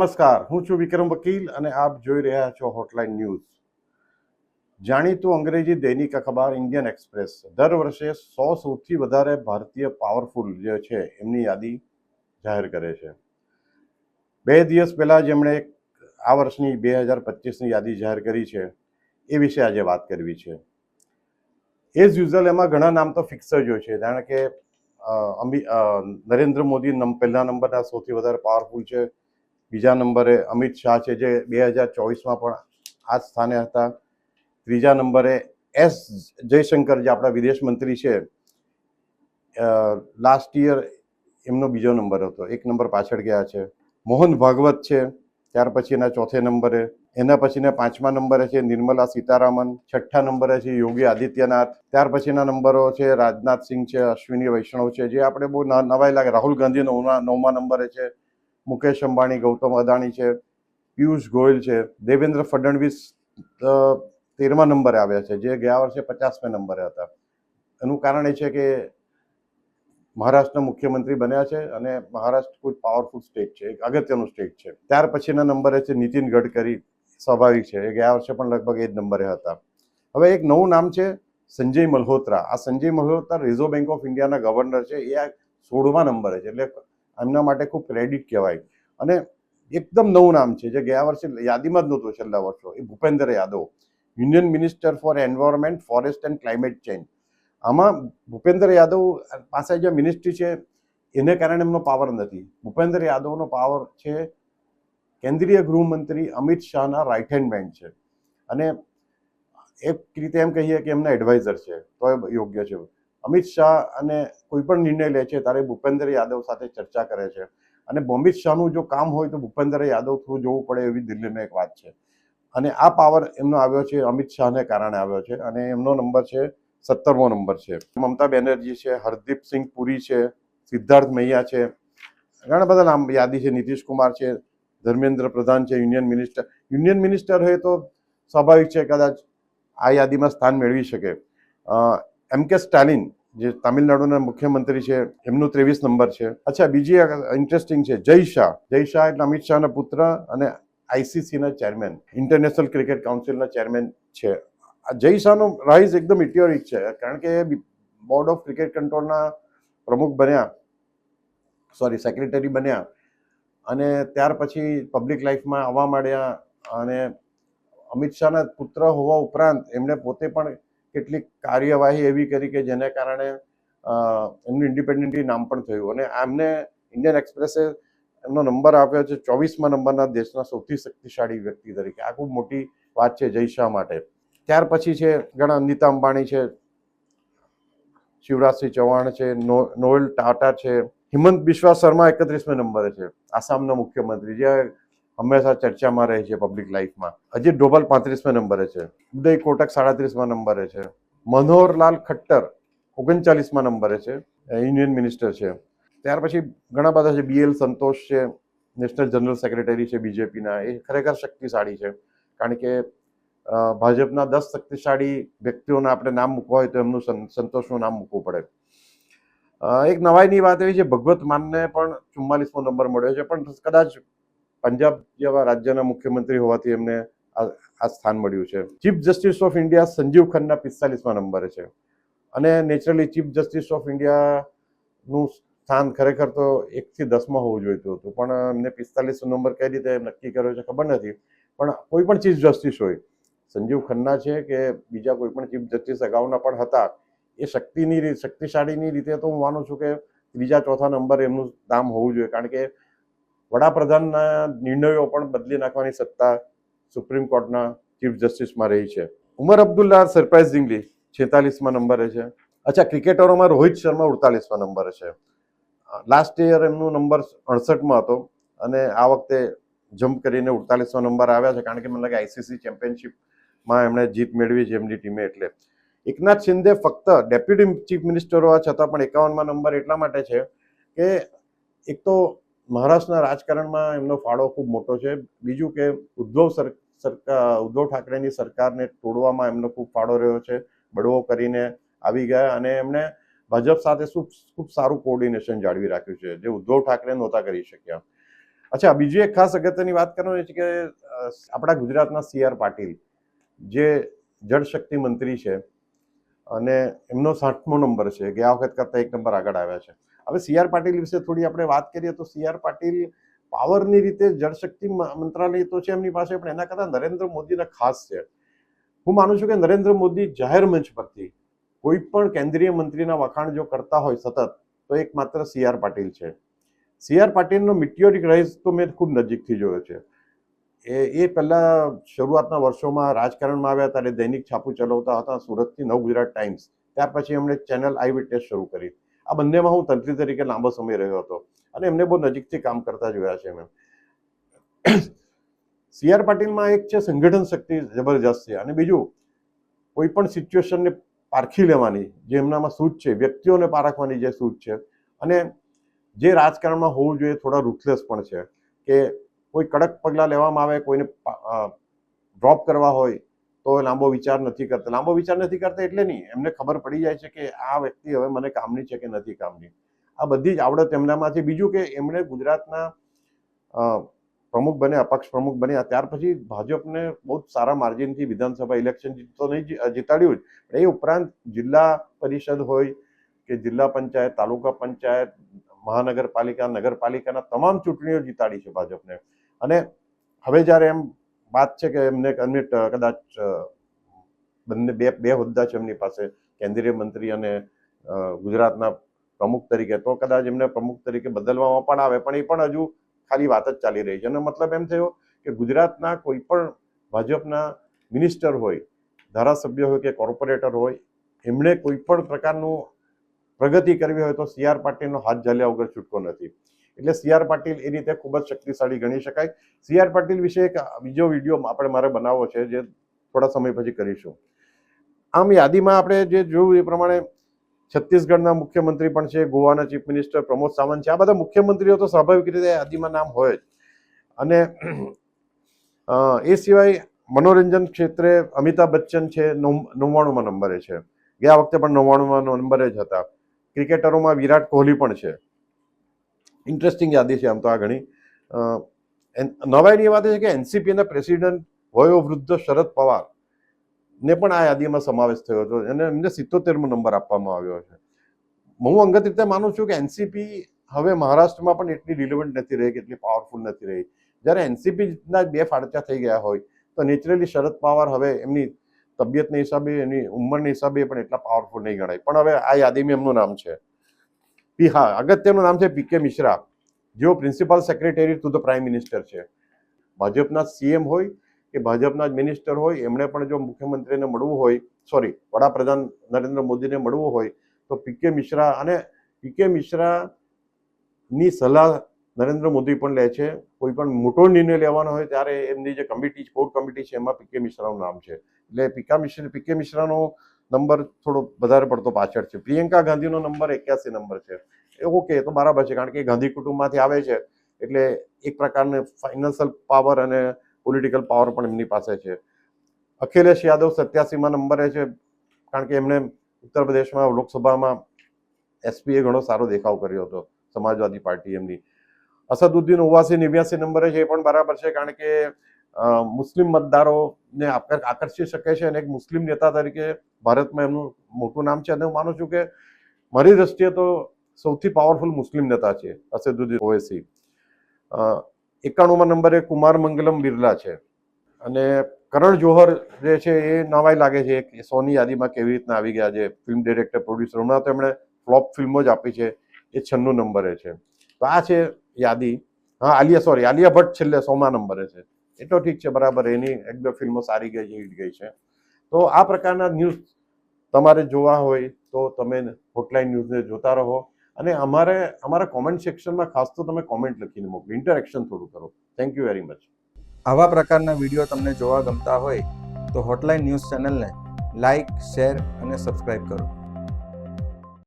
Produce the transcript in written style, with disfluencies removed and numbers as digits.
નમસ્કાર, હું છું વિક્રમ વકીલ અને આપ જોઈ રહ્યા છો હોટલાઇન ન્યૂઝ. જાણીતું અંગ્રેજી દૈનિક અખબાર ઇન્ડિયન એક્સપ્રેસ દર વર્ષે 100 સૌથી વધારે ભારતીય પાવરફુલ જે છે એમની યાદી જાહેર કરે છે. 2 દિવસ પહેલા જેમણે આ વર્ષની 2025ની યાદી જાહેર કરી છે એ વિશે આજે વાત કરવી છે. એઝ યુઝ્યુઅલ એમાં ઘણા નામ તો ફિક્સ જ હોય છે, જાણે કે નરેન્દ્ર મોદી પહેલા નંબરના સૌથી વધારે પાવરફુલ છે. બીજા નંબરે અમિત શાહ છે, જે 2024માં પણ આ જ સ્થાને હતા. ત્રીજા નંબરે એસ જયશંકર, જે આપણા વિદેશ મંત્રી છે, લાસ્ટ યર એમનો બીજો નંબર હતો, 1 નંબર પાછળ ગયા છે. મોહન ભાગવત છે, ત્યાર પછી એના ચોથે નંબરે. એના પછીના 5મા નંબરે છે નિર્મલા સીતારામન. 6ઠ્ઠા નંબરે છે યોગી આદિત્યનાથ. ત્યાર પછીના નંબરો છે રાજનાથ સિંહ છે, અશ્વિની વૈષ્ણવ છે, જે આપણે બહુ નવાઈ લાગે. રાહુલ ગાંધી 9મા નંબરે છે. મુકેશ અંબાણી, ગૌતમ અદાણી છે, પિયુષ ગોયલ છે. દેવેન્દ્ર ફડણવીસ 13મા નંબરે આવ્યા છે, જે ગયા વર્ષે 50મા નંબરે હતા. એનું કારણ એ છે કે મહારાષ્ટ્રના મુખ્યમંત્રી બન્યા છે અને મહારાષ્ટ્ર કોઈ પાવરફુલ સ્ટેટ છે, એક અગત્યનું સ્ટેટ છે. ત્યાર પછીના નંબરે છે નીતિન ગડકરી, સ્વાભાવિક છે, એ ગયા વર્ષે પણ લગભગ એ જ નંબરે હતા. હવે એક નવું નામ છે સંજય મલ્હોત્રા. આ Sanjay Malhotra reserve bank of ઇન્ડિયાના ગવર્નર છે. એ આ 16મા નંબરે છે, એટલે એમના માટે ખૂબ ક્રેડિટ કહેવાય. અને એકદમ નવું નામ છે, જે ગયા વર્ષે યાદીમાં જ નહોતું છેલ્લા વર્ષો. એ Bhupendra Yadav, union minister for environment, forest and climate change. આમાં ભૂપેન્દ્ર યાદવ પાસે જે મિનિસ્ટ્રી છે એને કારણે એમનો પાવર નથી. ભૂપેન્દ્ર યાદવનો પાવર છે કેન્દ્રીય ગૃહમંત્રી અમિત શાહના રાઇટ હેન્ડ મેન છે. અને એક રીતે એમ કહીએ કે એમના એડવાઇઝર છે તો એ યોગ્ય છે. અમિત શાહ અને કોઈ પણ નિર્ણય લે છે ત્યારે ભૂપેન્દ્ર યાદવ સાથે ચર્ચા કરે છે. અને અમિત શાહનું જો કામ હોય તો ભૂપેન્દ્ર યાદવ થ્રુ જવું પડે, એવી દિલ્હીમાં એક વાત છે. અને આ પાવર એમનો આવ્યો છે અમિત શાહને કારણે આવ્યો છે. અને એમનો નંબર છે 17મો નંબર છે. મમતા બેનર્જી છે, હરદીપ સિંહ પુરી છે, સિદ્ધાર્થ મૈયા છે, ઘણા બધા નામ યાદી છે. નીતિશ કુમાર છે, ધર્મેન્દ્ર પ્રધાન છે, યુનિયન મિનિસ્ટર હોય તો સ્વાભાવિક છે કદાચ આ યાદીમાં સ્થાન મેળવી શકે. એમ.કે. સ્ટાલિન, જે તામિલનાડુના મુખ્યમંત્રી છે, એમનું 23 નંબર છે. અચ્છા, બીજી ઇન્ટરેસ્ટિંગ છે જય શાહ. જય શાહ એટલે અમિત શાહના પુત્ર અને આઈસીસીના ચેરમેન, ઇન્ટરનેશનલ ક્રિકેટ કાઉન્સિલના ચેરમેન છે. આ જય શાહનો રાઇઝ એકદમ ઇટિયોરિક છે, કારણ કે બોર્ડ ઓફ ક્રિકેટ કંટ્રોલના પ્રમુખ બન્યા, સેક્રેટરી બન્યા, અને ત્યાર પછી પબ્લિક લાઈફમાં આવવા માંડ્યા. અને અમિત શાહના પુત્ર હોવા ઉપરાંત એમણે પોતે પણ કેટલીક કાર્યવાહી એવી કરી કે જેને કારણે એમનું ઇન્ડિપેન્ડન્ટલી નામ પણ થયું. અને એમને ઇન્ડિયન એક્સપ્રેસે એમનો નંબર આપ્યો છે 24મા નંબરના દેશના સૌથી શક્તિશાળી વ્યક્તિ તરીકે. આ ખૂબ મોટી વાત છે જય શાહ માટે. ત્યાર પછી છે ઘણા અનિતા અંબાણી છે, શિવરાજસિંહ ચૌહાણ છે, નોએલ ટાટા છે, હિમંત બિસ્વા શર્મા 31મા નંબરે છે, આસામના મુખ્યમંત્રી, જે હંમેશા ચર્ચામાં રહે છે પબ્લિક લાઈફમાં. અજીત ડોભાલ 35મા નંબરે છે, ઉદય કોટક 37મા નંબરે છે, મનોહરલાલ ખટ્ટર 39મા નંબરે છે, યુનિયન મિનિસ્ટર છે. ત્યાર પછી ઘણા બધા છે. BL સંતોષ છે, નેશનલ જનરલ સેક્રેટરી છે બીજેપીના. એ ખરેખર શક્તિશાળી છે, કારણ કે ભાજપના 10 શક્તિશાળી વ્યક્તિઓના આપણે નામ મૂકવા હોય તો એમનું સંતોષનું નામ મૂકવું પડે. એક નવાઈની વાત એવી છે, ભગવત માનને પણ 44મો નંબર મળ્યો છે, પણ કદાચ પંજાબ જેવા રાજ્યના મુખ્યમંત્રી હોવાથી એમને આ સ્થાન મળ્યું છે. Chief justice of India Sanjiv Khanna 45મા નંબરે છે. અને નેચરલી ચીફ જસ્ટિસ ઓફ ઇન્ડિયાનું સ્થાન ખરેખર તો 1 થી 10માં હોવું જોઈતું હતું, પણ એમને 45મો નંબર કઈ રીતે નક્કી કર્યો છે ખબર નથી. પણ કોઈ પણ ચીફ જસ્ટિસ હોય, સંજીવ ખન્ના છે કે બીજા કોઈ પણ ચીફ જસ્ટિસ અગાઉના પણ હતા, એ શક્તિશાળીની રીતે તો હું માનું છું કે 3, 4 નંબરે એમનું નામ હોવું જોઈએ, કારણ કે વડાપ્રધાનના નિર્ણયો પણ બદલી નાખવાની સત્તા સુપ્રીમ કોર્ટના ચીફ જસ્ટિસમાં રહી છે. ઉમર અબ્દુલ્લા સરપ્રાઇઝિંગલી 46મા નંબરે છે. અચ્છા, ક્રિકેટરોમાં રોહિત શર્મા 48મા નંબરે છે. લાસ્ટ યર એમનો નંબર 68માં હતો અને આ વખતે જમ્પ કરીને 48મા નંબર આવ્યા છે, કારણ કે મને લાગે આઈસીસી ચેમ્પિયનશિપમાં એમણે જીત મેળવી છે એમની ટીમે. એટલે એકનાથ શિંદે ફક્ત ડેપ્યુટી ચીફ મિનિસ્ટર હોવા છતાં પણ 51મા નંબર એટલા માટે છે કે એક તો મહારાષ્ટ્રના રાજકારણમાં એમનો ફાળો ખૂબ મોટો છે. બીજું કે ઉદ્ધવ ઠાકરેની સરકારને તોડવામાં એમનો ખૂબ ફાળો રહ્યો છે. બળવો કરીને આવી ગયા અને એમણે ભાજપ સાથે ખૂબ સારું કોર્ડિનેશન જાળવી રાખ્યું છે, જે ઉદ્ધવ ઠાકરે નહોતા કરી શક્યા. અચ્છા, બીજી એક ખાસ અગત્યની વાત કરવાની છે કે આપણા ગુજરાતના CR પાટીલ જે જળશક્તિ મંત્રી છે અને એમનો 60મો નંબર છે, ગયા વખત કરતાં 1 નંબર આગળ આવ્યા છે. હવે CR પાટીલ વિશે થોડી આપણે વાત કરીએ તો CR પાટીલ પાવરની રીતે જળશક્તિ મંત્રાલય તો છે એમની પાસે, પણ એના કરતાં નરેન્દ્ર મોદીના ખાસ છે. હું માનું છું કે નરેન્દ્ર મોદી જાહેર મંચ પરથી કોઈ પણ કેન્દ્રીય મંત્રીના વખાણ જો કરતા હોય સતત, તો એક માત્ર CR પાટીલ છે. CR પાટીલનો મિટિયોરિક રાઇઝ તો મેં ખૂબ નજીકથી જોયો છે. એ પહેલા શરૂઆતના વર્ષોમાં રાજકારણમાં આવ્યા ત્યારે દૈનિક છાપું ચલાવતા હતા, સુરતથી નવગુજરાત ટાઈમ્સ. ત્યાર પછી એમણે ચેનલ આઈ વિટનેસ શરૂ કરી. આ બંનેમાં હું તંત્રી તરીકે લાંબો સમય રહ્યો હતો અને એમને બહુ નજીકથી કામ કરતા જોયા છે મેં. CR પાટીલમાં એક છે સંગઠન શક્તિ જબરજસ્ત છે, અને બીજું કોઈ પણ સિચ્યુએશનને પારખી લેવાની જે એમનામાં સૂઝ છે, વ્યક્તિઓને પારખવાની જે સૂઝ છે, અને જે રાજકારણમાં હોવું જોઈએ થોડા રૂથલેસ પણ છે કે કોઈ કડક પગલાં લેવામાં આવે, કોઈને ડ્રોપ કરવા હોય તો લાંબો વિચાર નથી કરતા. લાંબો વિચાર નથી કરતા એટલે નહીં, એમને ખબર પડી જાય છે કે આ વ્યક્તિ હવે મને કામની છે કે નથી કામની. આ બધી જ આવડત એમનામાંથી. બીજું કે એમણે ગુજરાતના પ્રમુખ બન્યા, અપક્ષ પ્રમુખ બન્યા, ત્યાર પછી ભાજપને બહુ સારા માર્જિનથી વિધાનસભા ઇલેક્શન તો નહીં જીતાડ્યું જ, એ ઉપરાંત જિલ્લા પરિષદ હોય કે જિલ્લા પંચાયત, તાલુકા પંચાયત, મહાનગરપાલિકા, નગરપાલિકાના તમામ ચૂંટણીઓ જીતાડી છે ભાજપને. અને હવે જ્યારે એમ વાત છે કે એમને કદાચ બંને બે હોદ્દા છે એમની પાસે, કેન્દ્રીય મંત્રી અને ગુજરાતના પ્રમુખ તરીકે, તો કદાચ એમને પ્રમુખ તરીકે બદલવામાં પણ આવે, પણ એ પણ હજુ ખાલી વાત જ ચાલી રહી છે. અને મતલબ એમ થયો કે ગુજરાતના કોઈ પણ ભાજપના મિનિસ્ટર હોય, ધારાસભ્ય હોય કે કોર્પોરેટર હોય, એમણે કોઈ પણ પ્રકારનું પ્રગતિ કરવી હોય તો CR પાટીલનો હાથ ઝાલ્યા વગર છૂટકો નથી. એટલે CR પાટીલ એ રીતે ખૂબ જ શક્તિશાળી ગણી શકાય. CR પાટીલ વિશે એક બીજો વિડીયો મારે બનાવવો છે, જે થોડા સમય પછી કરીશું. આમ યાદીમાં આપણે જે જોયું એ પ્રમાણે છત્તીસગઢના મુખ્યમંત્રી પણ છે, ગોવાના ચીફ મિનિસ્ટર પ્રમોદ સાવંત છે. આ બધા મુખ્યમંત્રીઓ તો સ્વાભાવિક રીતે યાદીમાં નામ હોય જ. અને એ સિવાય મનોરંજન ક્ષેત્રે અમિતાભ બચ્ચન છે, 99મા નંબરે છે. ગયા વખતે પણ 99મા નંબરે જ હતા. ક્રિકેટરોમાં વિરાટ કોહલી પણ છે. ઇન્ટરેસ્ટિંગ યાદી છે આમ તો આ ઘણી. નવાઈની વાત એ છે કે NCPના પ્રેસિડેન્ટ વયોવૃદ્ધ શરદ પવાર ને પણ આ યાદીમાં સમાવેશ થયો હતો, અને એમને 77મો નંબર આપવામાં આવ્યો છે. હું અંગત રીતે માનું છું કે NCP હવે મહારાષ્ટ્રમાં પણ એટલી રિલેવન્ટ નથી રહી, કેટલી પાવરફુલ નથી રહી. જ્યારે NCPના 2 ફાળચા થઈ ગયા હોય તો નેચરલી શરદ પવાર હવે એમની તબિયતના હિસાબે, એની ઉંમરના હિસાબે પણ એટલા પાવરફુલ નહીં ગણાય. પણ હવે આ યાદીમાં એમનું નામ છે. હા, અગત્યનું નામ છે PK મિશ્રા, જેઓ principal secretary to the prime minister છે. ભાજપના CM હોય કે ભાજપના જ મિનિસ્ટર હોય, એમણે પણ જો મુખ્યમંત્રીને મળવું હોય, વડાપ્રધાન નરેન્દ્ર મોદીને મળવું હોય તો PK મિશ્રા, અને PK મિશ્રાની સલાહ નરેન્દ્ર મોદી પણ લે છે. કોઈ પણ મોટો નિર્ણય લેવાનો હોય ત્યારે એમની જે કમિટી, કોર કમિટી છે, એમાં PK મિશ્રાનું નામ છે. એટલે PK મિશ્રાનો નંબર થોડો વધારે પડતો પાછળ છે. પ્રિયંકા ગાંધીનો નંબર 81 નંબર છે. ઓકે, તો બરાબર છે, કારણ કે ગાંધી કુટુંબમાંથી આવે છે, એટલે એક પ્રકારનો ફાઇનાન્શિયલ પાવર અને પોલિટિકલ પાવર પણ એમની પાસે છે. અખિલેશ યાદવ 87મા નંબરે છે, કારણ કે એમણે ઉત્તર પ્રદેશમાં લોકસભામાં SP ઘણો સારો દેખાવ કર્યો હતો, સમાજવાદી પાર્ટી એમની. અસદુદ્દીન ઓવાસી 89 નંબરે છે, એ પણ બરાબર છે, કારણ કે મુસ્લિમ મતદારોને આકર્ષી શકે છે, અને એક મુસ્લિમ નેતા તરીકે ભારતમાં એમનું મોટું નામ છે. અને હું માનું છું કે મારી દ્રષ્ટિએ તો સૌથી પાવરફુલ મુસ્લિમ નેતા છે અસદુદ્દીન ઓવૈસી. 91મા નંબરે કુમાર મંગલમ બિરલા છે. અને કરણ જોહર જે છે એ નવાઈ લાગે છે, સોની યાદીમાં કેવી રીતના આવી ગયા છે, ફિલ્મ ડિરેક્ટર, પ્રોડ્યુસર. હમણાં તો એમણે ફ્લોપ ફિલ્મો જ આપી છે. એ 96 નંબરે છે. તો આ છે યાદી. હા, આલિયા ભટ્ટ છેલ્લે 100મા નંબરે છે. એ તો ઠીક છે, બરાબર, એની 1-2 ફિલ્મો સારી ગઈ છે, હિટ ગઈ છે. તો આ પ્રકારના ન્યૂઝ તમારે જોવા હોય તો તમે હોટલાઇન ન્યૂઝને જોતા રહો. અને અમારા કોમેન્ટ સેક્શનમાં ખાસ તો તમે કોમેન્ટ લખીને મોકલો, ઇન્ટરેક્શન થોડું કરો. Thank you very much. આવા પ્રકારના વિડીયો તમને જોવા ગમતા હોય તો હોટલાઇન ન્યૂઝ ચેનલને લાઇક, શેર અને સબસ્ક્રાઇબ કરો.